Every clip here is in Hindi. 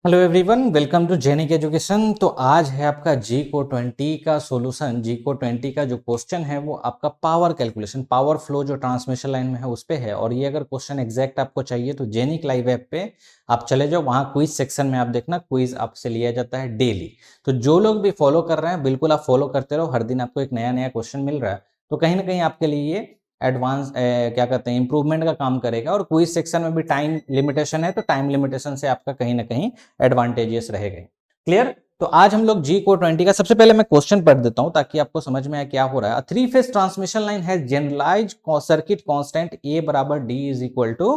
Hello everyone, welcome to Genic Education. तो आज है आपका जी को 20 का सॉल्यूशन। जी को 20 का जो क्वेश्चन है वो आपका पावर कैलकुलेशन, पावर फ्लो जो ट्रांसमिशन लाइन में है उस पे है। और ये अगर क्वेश्चन एग्जैक्ट आपको चाहिए तो जेनिक लाइव ऐप पे आप चले जाओ, वहाँ क्विज सेक्शन में आप देखना, क्विज आपसे लिया जाता है डेली। तो जो लोग भी फॉलो कर रहे हैं बिल्कुल आप फॉलो करते रहो, हर दिन आपको एक नया नया क्वेश्चन मिल रहा है। तो कहीं ना कहीं आपके लिए ये एडवांस क्या कहते हैं इंप्रूवमेंट का काम करेगा। और क्विज सेक्शन में भी टाइम लिमिटेशन है, तो टाइम लिमिटेशन से आपका कहीं ना कहीं एडवांटेजेस रहेगा। क्लियर? तो आज हम लोग जी को 20 का सबसे पहले मैं क्वेश्चन पढ़ देता हूं ताकि आपको समझ में आए क्या हो रहा है। Three phase transmission line has generalized circuit constant A बराबर D is equal to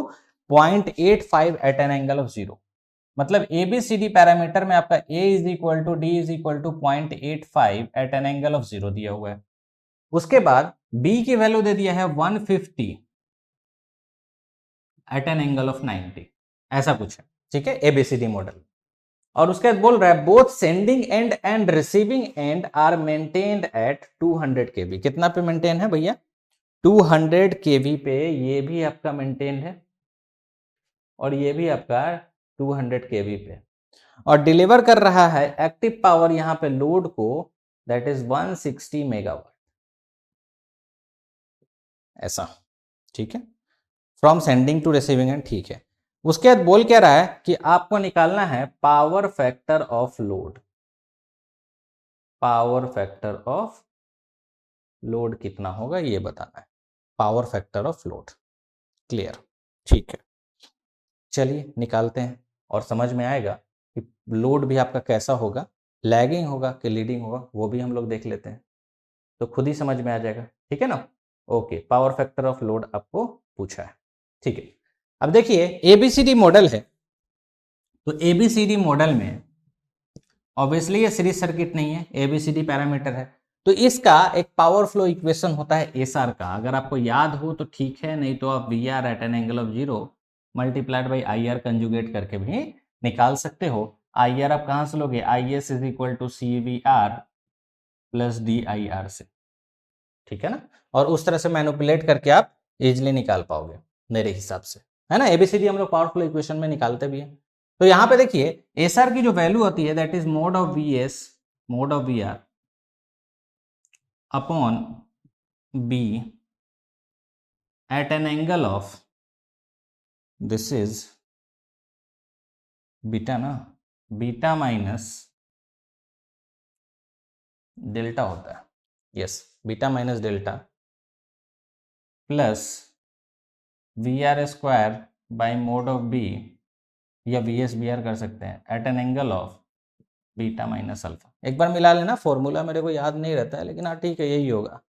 0.85 at an angle of 0। मतलब एबीसीडी पैरामीटर में आपका A is equal to D is equal to 0.85 at an angle of 0 दिया हुआ है। उसके बाद बी की वैल्यू दे दिया है 150 एट एन एंगल ऑफ 90, ऐसा कुछ है। ठीक है, एबीसीडी मॉडल। और उसके बाद बोल रहा है both sending end and receiving end are maintained at 200 kV. कितना पे मेंटेन है भैया? 200 केवी पे ये भी आपका मेंटेन है और ये भी आपका 200 केवी पे। और डिलीवर कर रहा है एक्टिव पावर यहां पे लोड को, दैट इज 160 मेगावाट, ऐसा। ठीक है, from sending to receiving end. ठीक है, उसके बाद बोल क्या रहा है कि आपको निकालना है power factor of load. Power factor of load कितना होगा ये बताना है, power factor of load. Clear? ठीक है, चलिए निकालते हैं और समझ में आएगा कि लोड भी आपका कैसा होगा, लैगिंग होगा कि लीडिंग होगा, वो भी हम लोग देख लेते हैं तो खुद ही समझ में आ जाएगा। ठीक है ना? Okay, power factor of load आपको पूछा है। ठीक है, अब देखिए एबीसीडी मॉडल है, तो एबीसीडी मॉडल में ऑब्वियसली ये सीरीज सर्किट नहीं है, एबीसीडी पैरामीटर है। तो इसका एक पावर फ्लो इक्वेशन होता है एसआर का, अगर आपको याद हो तो ठीक है, नहीं तो आप V R at an angle of 0 multiplied by I R conjugate करके भी निकाल सकते हो। आई आर आप कहाँ से लोगे? I S is equal to C V R plus D I R से। ठीक है ना? और उस तरह से मैनिपुलेट करके आप इजिली निकाल पाओगे मेरे हिसाब से, है ना? एबीसीडी हम लोग पावर फ्लो इक्वेशन में निकालते भी हैं। तो यहां पे देखिए एस आर की जो वैल्यू होती है that is mod of V S, mod of V R upon B at an angle of, this is beta ना, बीटा माइनस डेल्टा होता है। Yes, beta minus delta plus V R square by mod of B, या वी एस बी आर कर सकते हैं, at an angle of beta minus alpha. एक बार मिला लेना, फॉर्मूला मेरे को याद नहीं रहता है लेकिन हाँ ठीक है यही होगा।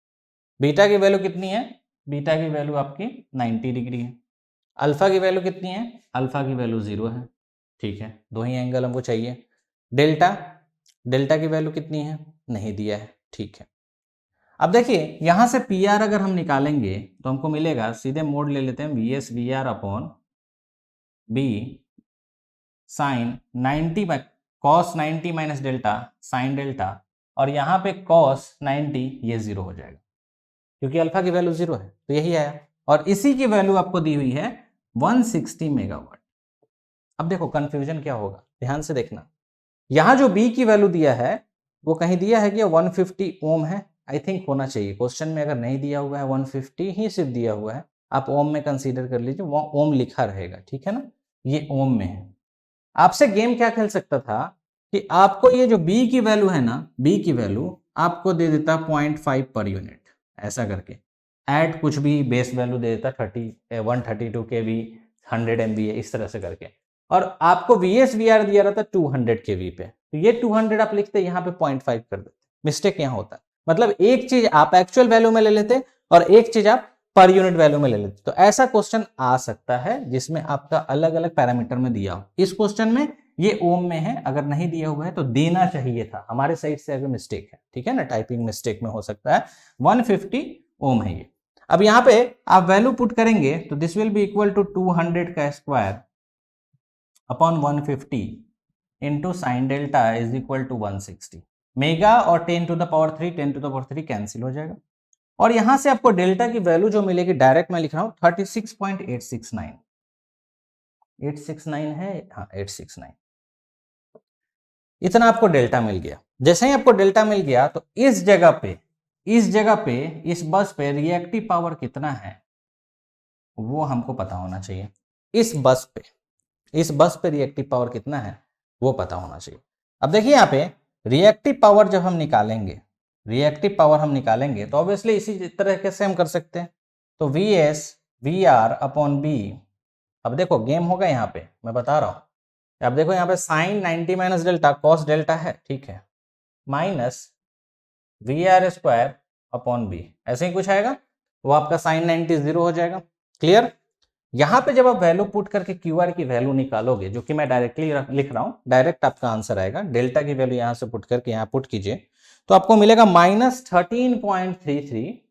बीटा की वैल्यू कितनी है? बीटा की वैल्यू आपकी 90 डिग्री है। अल्फा की वैल्यू कितनी है? अल्फा की वैल्यू 0 है। ठीक है, दो ही एंगल हमको चाहिए। डेल्टा, डेल्टा की वैल्यू कितनी है? नहीं दिया है। ठीक है, अब देखिए यहां से पी आर अगर हम निकालेंगे तो हमको मिलेगा, सीधे मोड ले लेते हैं, V S V R upon B sine 90 cos 90 minus delta sine delta, और यहाँ पे कॉस 90 ये 0 हो जाएगा क्योंकि अल्फा की वैल्यू 0 है, तो यही आया। और इसी की वैल्यू आपको दी हुई है 160 मेगावाट। अब देखो कंफ्यूजन क्या होगा, ध्यान से देखना। यहां जो बी की वैल्यू दिया है वो कहीं दिया है कि 150 ओम है, आई थिंक होना चाहिए क्वेश्चन में। अगर नहीं दिया हुआ है 150 ही सिर्फ दिया हुआ है, आप ओम में कंसीडर कर लीजिए, वो ओम लिखा रहेगा। ठीक है ना, ये ओम में है। आपसे गेम क्या खेल सकता था कि आपको ये जो बी की वैल्यू है ना, बी की वैल्यू आपको दे देता 0.5 पर यूनिट, ऐसा करके ऐड कुछ भी बेस वैल्यू दे देता 132 के वी 100 MVA इस तरह से करके, और आपको वी एस वी आर दिया रहता 200 केवी पे, तो ये 200 आप लिखते यहाँ पे 0.5 कर देते। मिस्टेक यहाँ होता है, मतलब एक चीज आप एक्चुअल वैल्यू में ले लेते और एक चीज आप पर यूनिट वैल्यू में ले लेते। तो ऐसा क्वेश्चन आ सकता है जिसमें आपका अलग अलग पैरामीटर में दिया हो। इस क्वेश्चन में ये ओम में है, अगर नहीं दिया हुआ है तो देना चाहिए था, हमारे साइड से अगर मिस्टेक है। ठीक है ना, टाइपिंग मिस्टेक में हो सकता है। 150 ओम है ये। अब यहाँ पे आप वैल्यू पुट करेंगे तो this will be equal to 200 का square upon 150 into sine delta is equal to 160 mega, और 10 to the power 3 10 to the power 3 cancel हो जाएगा। और यहां से आपको डेल्टा की वैल्यू जो मिलेगी, डायरेक्ट मैं लिख रहा हूं 36.869, 869 है, हाँ 869। इतना आपको डेल्टा मिल गया। जैसे ही आपको डेल्टा मिल गया तो इस जगह पे इस बस पे रिएक्टिव पावर कितना है वो हमको पता होना चाहिए। इस बस पे रिएक्टिव पावर कितना है वो पता होना चाहिए। अब देखिए यहाँ पे रिएक्टिव पावर जब हम निकालेंगे तो ऑब्वियसली इसी तरह से हम कर सकते हैं। तो VS VR अपॉन B, अब देखो गेम होगा यहाँ पे, मैं बता रहा हूँ। अब देखो यहाँ पे sine 90 minus delta cos delta है, ठीक है, माइनस VR² अपॉन B, ऐसे ही कुछ आएगा, वो आपका साइन 90 जीरो हो जाएगा। क्लियर? यहाँ पे जब आप वैल्यू पुट करके QR की वैल्यू निकालोगे, जो कि मैं डायरेक्टली लिख रहा हूं, डायरेक्ट आपका आंसर आएगा। डेल्टा की वैल्यू यहां से पुट करके यहां पुट कीजिए तो आपको मिलेगा -13.33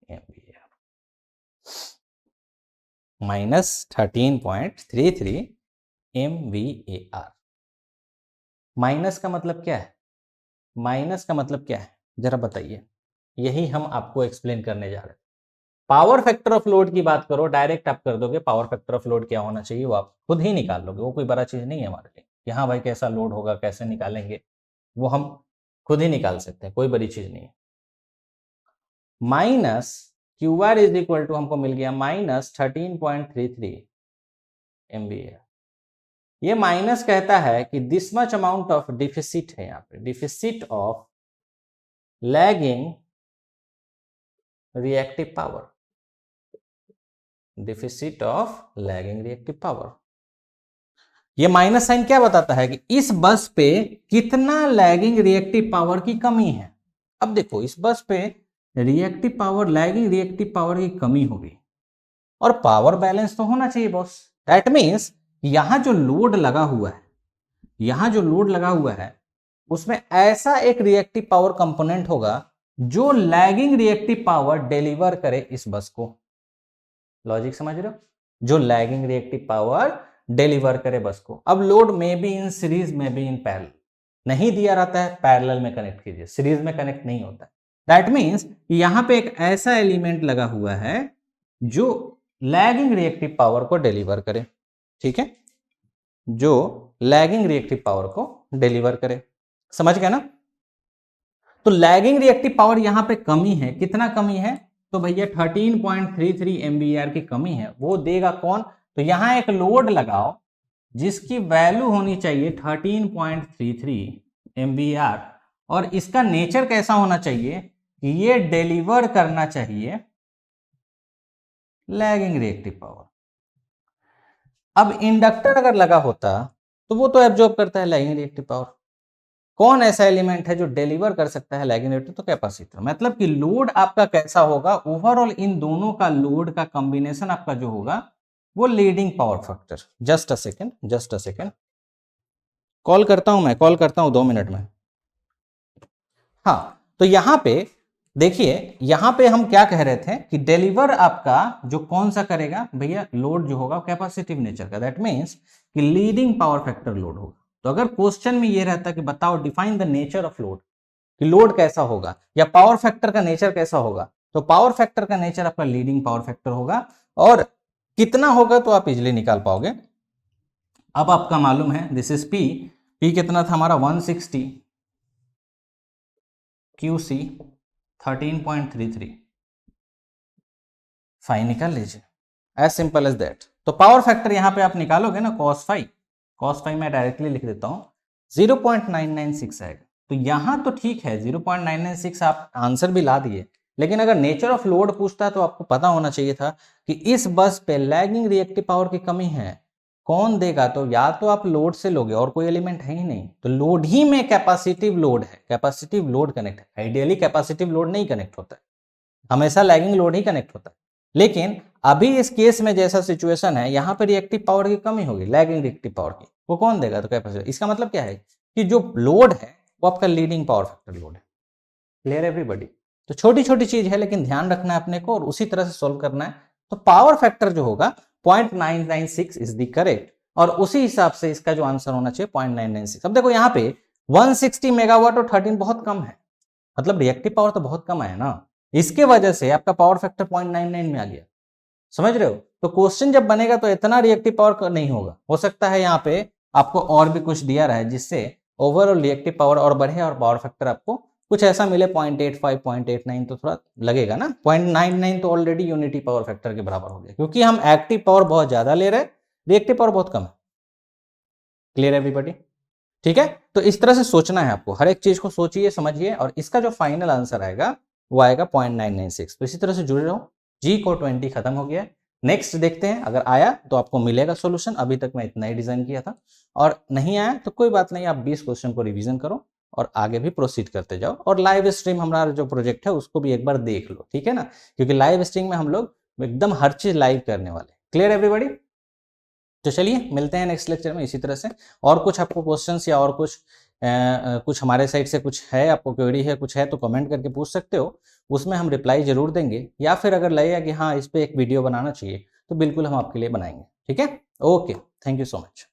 MVAR, -13.33 MVAR। माइनस का मतलब क्या है? जरा बताइए, यही हम आपको एक्सप्लेन करने जा रहे हैं। पावर फैक्टर ऑफ लोड की बात करो, डायरेक्ट आप कर दोगे, पावर फैक्टर ऑफ लोड क्या होना चाहिए वो आप खुद ही निकाल लोगे, वो कोई बड़ा चीज नहीं है हमारे लिए कि हाँ भाई कैसा लोड होगा कैसे निकालेंगे, वो हम खुद ही निकाल सकते हैं, कोई बड़ी चीज नहीं है। Minus QR is equal to हमको मिल गया -13.33 MVAR। ये माइनस कहता है कि this much amount of deficit है, यहाँ पे deficit of lagging reactive power, deficit of lagging reactive power. ये माइनस साइन क्या बताता है कि इस बस पे कितना लैगिंग रिएक्टिव पावर की कमी है। अब देखो इस बस पे reactive power, lagging reactive power की कमी होगी और पावर बैलेंस तो होना चाहिए बॉस। दैट मीन्स यहां जो लोड लगा हुआ है उसमें ऐसा एक रिएक्टिव पावर कंपोनेंट होगा जो लैगिंग रिएक्टिव पावर डिलीवर करे इस बस को। लॉजिक समझ रहे हो? जो लैगिंग रिएक्टिव पावर डिलीवर करे बस को। अब लोड में भी इन सीरीज में भी इन पैरेलल, नहीं दिया रहता है पैरेलल में कनेक्ट कीजिए, सीरीज में कनेक्ट नहीं होता है। दैट मीन्स यहां पे एक ऐसा एलिमेंट लगा हुआ है जो लैगिंग रिएक्टिव पावर को डिलीवर करे, ठीक है, जो लैगिंग रिएक्टिव पावर को डिलीवर करे। समझ गए ना? तो लैगिंग रिएक्टिव पावर यहां पे कमी है, कितना कमी है? तो भैया 13.33 MVAR की कमी है। वो देगा कौन? तो यहां एक लोड लगाओ जिसकी वैल्यू होनी चाहिए 13.33 MVAR और इसका नेचर कैसा होना चाहिए कि ये डिलीवर करना चाहिए लैगिंग रिएक्टिव पावर। अब इंडक्टर अगर लगा होता तो वो तो एब्जॉर्ब करता है लैगिंग रिएक्टिव पावर। कौन ऐसा एलिमेंट है जो डिलीवर कर सकता है लैगिंग रिएक्टिव? तो कैपेसिटर। मतलब कि लोड आपका कैसा होगा, ओवरऑल इन दोनों का लोड का कॉम्बिनेशन आपका जो होगा वो leading power factor. Just a second, call करता हूं 2 मिनट में। हाँ, तो यहां पे देखिए, यहां पे हम क्या कह रहे थे कि डिलीवर आपका जो कौन सा करेगा भैया, लोड जो होगा कैपेसिटिव नेचर का। दैट मीन्स कि लीडिंग पावर फैक्टर लोड होगा। तो अगर क्वेश्चन में ये रहता कि बताओ define the nature of load, कि लोड कैसा होगा या पावर फैक्टर का नेचर कैसा होगा, तो पावर फैक्टर का नेचर आपका लीडिंग पावर फैक्टर होगा और कितना होगा तो आप इजिली निकाल पाओगे। अब आपका मालूम है दिस इज पी कितना था हमारा 160, QC 13.33, फाई निकाल लीजिए, एज सिंपल एज दैट। तो पावर फैक्टर यहां पे आप निकालोगे ना cos फाई मैं डायरेक्टली लिख देता हूं 0.996 आएगा। तो यहां तो ठीक है 0.996 आप आंसर भी ला दिए, लेकिन अगर नेचर ऑफ लोड पूछता तो आपको पता होना चाहिए था कि इस बस पे लैगिंग रिएक्टिव पावर की कमी है। कौन देगा? तो या तो आप लोड से लोगे और कोई एलिमेंट है ही नहीं, तो लोड ही में कैपेसिटिव लोड है, कैपेसिटिव लोड कनेक्ट है। आइडियली कैपेसिटिव लोड नहीं कनेक्ट होता है, हमेशा लैगिंग लोड ही कनेक्ट होता है। लेकिन अभी इस केस में जैसा सिचुएशन है, यहां पर रिएक्टिव पावर की कमी होगी, लैगिंग रिएक्टिव पावर की, वो कौन देगा? तो कैपेसिटर। इसका मतलब क्या है कि जो लोड है वो आपका लीडिंग पावर फैक्टर लोड है। Clear everybody? तो छोटी छोटी चीज है लेकिन ध्यान रखना है अपने को और उसी तरह से सोल्व करना है। तो पावर फैक्टर जो होगा 0.996 इज द करेक्ट और उसी हिसाब से इसका जो आंसर होना चाहिए 0.996। अब देखो यहाँ पे 160 मेगावाट और 13 बहुत कम है, मतलब रिएक्टिव पावर तो बहुत कम है ना, इसके वजह से आपका पावर फैक्टर 0.99 में आ गया। समझ रहे हो? तो क्वेश्चन जब बनेगा तो इतना रिएक्टिव पावर नहीं होगा, हो सकता है यहाँ पे आपको और भी कुछ दिया रहा है जिससे ओवरऑल रिएक्टिव पावर और बढ़े और पावर फैक्टर आपको कुछ ऐसा मिले 0.85 0.89 तो थोड़ा लगेगा ना। 0.99 तो ऑलरेडी यूनिटी पावर फैक्टर के बराबर हो गया, क्योंकि हम एक्टिव पावर बहुत ज्यादा ले रहे हैं, रिएक्टिव पावर बहुत कम है। Clear everybody? ठीक है, तो इस तरह से सोचना है आपको, हर एक चीज को सोचिए समझिए, और इसका जो फाइनल आंसर आएगा वो आएगा 0.996। तो इसी तरह से जुड़े रहो। जी को 20 खत्म हो गया। नेक्स्ट देखते हैं, अगर आया तो आपको मिलेगा सॉल्यूशन। अभी तक मैं इतना ही डिजाइन किया था, और नहीं आया तो कोई बात नहीं, आप 20 क्वेश्चन को रिवीजन करो और आगे भी प्रोसीड करते जाओ। और लाइव स्ट्रीम हमारा जो प्रोजेक्ट है उसको भी एक बार देख लो, ठीक है ना, क्योंकि लाइव स्ट्रीम में हम लोग एकदम हर चीज लाइव करने वाले। Clear everybody? तो चलिए मिलते हैं नेक्स्ट लेक्चर में इसी तरह से। और कुछ आपको क्वेश्चंस या और कुछ कुछ हमारे साइड से कुछ है, आपको क्वेरी है कुछ है, तो कमेंट करके पूछ सकते हो, उसमें हम रिप्लाई जरूर देंगे। या फिर अगर लगेगा कि हाँ इस पर एक वीडियो बनाना चाहिए तो बिल्कुल हम आपके लिए बनाएंगे। ठीक है, okay, thank you so much.